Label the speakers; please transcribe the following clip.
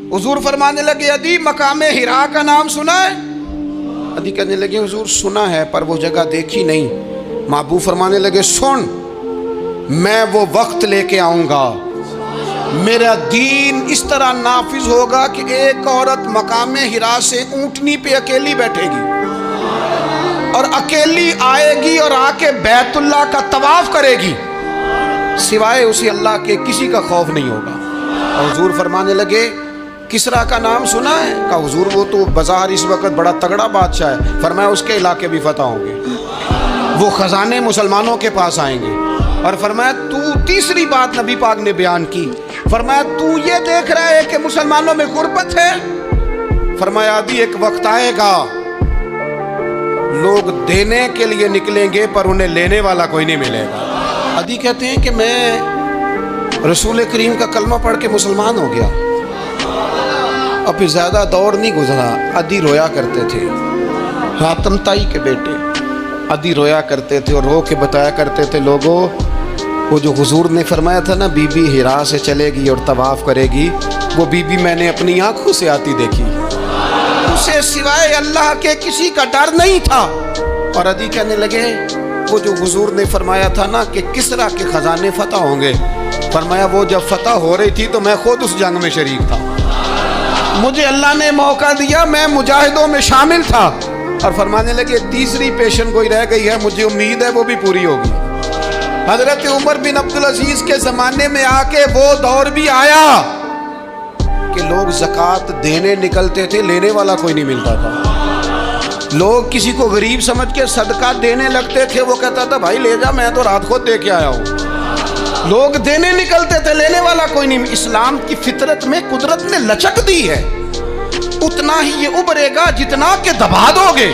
Speaker 1: हुजूर फरमाने लगे अदी मकाम हिरा का नाम सुना है? अदी कहने लगे हुजूर सुना है पर वो जगह देखी नहीं। महबूब फरमाने लगे सुन, मैं वो वक्त लेके आऊँगा, मेरा दीन इस तरह नाफिज होगा कि एक औरत मकाम हिरा से ऊँटनी पे अकेली बैठेगी और अकेली आएगी और आके बैतुल्लाह का तवाफ करेगी, सिवाय उसी अल्लाह के किसी का खौफ नहीं होगा। और हुजूर फरमाने लगे किसरा का नाम सुना है? कहा हुजूर वो तो बाजार इस वक्त बड़ा तगड़ा बादशाह है। फरमाया उसके इलाके भी फतह होंगे, वो खजाने मुसलमानों के पास आएंगे। और फरमाया तू तीसरी बात नबी पाक ने बयान की, फरमाया तू ये देख रहा है कि मुसलमानों में गुर्बत है? फरमाया अभी एक वक्त आएगा लोग देने के लिए निकलेंगे पर उन्हें लेने वाला कोई नहीं मिलेगा। अदी कहते हैं कि मैं रसूल करीम का कलमा पढ़ के मुसलमान हो गया। अब ज़्यादा दौर नहीं गुजरा, अदी रोया करते थे, हातम ताई के बेटे अदी रोया करते थे और रो के बताया करते थे लोगों वो जो हुजूर ने फरमाया था ना बीबी हिरा से चलेगी और तवाफ़ करेगी, वो बीबी मैंने अपनी आंखों से आती देखी, उसे सिवाय अल्लाह के किसी का डर नहीं था। और अदी कहने लगे वो जो हुजूर ने फरमाया था ना कि किसरा के खजाने फतह होंगे, फरमाया वो जब फतह हो रही थी तो मैं खुद उस जंग में शरीक था, मुझे अल्लाह ने मौका दिया, मैं मुजाहिदों में शामिल था। और फरमाने लगे तीसरी पेशन गोई रह गई है, मुझे उम्मीद है वो भी पूरी होगी। हजरत उमर बिन अब्दुल अजीज के ज़माने में आके वो दौर भी आया कि लोग ज़कात देने निकलते थे, लेने वाला कोई नहीं मिलता था। लोग किसी को गरीब समझ के सदका देने लगते थे, वो कहता था भाई ले जा, मैं तो रात को दे के आया हूँ। लोग देने निकलते थे, लेने वाला कोई नहीं। इस्लाम की फितरत में कुदरत ने लचक दी है, उतना ही ये उभरेगा जितना के दबा दोगे।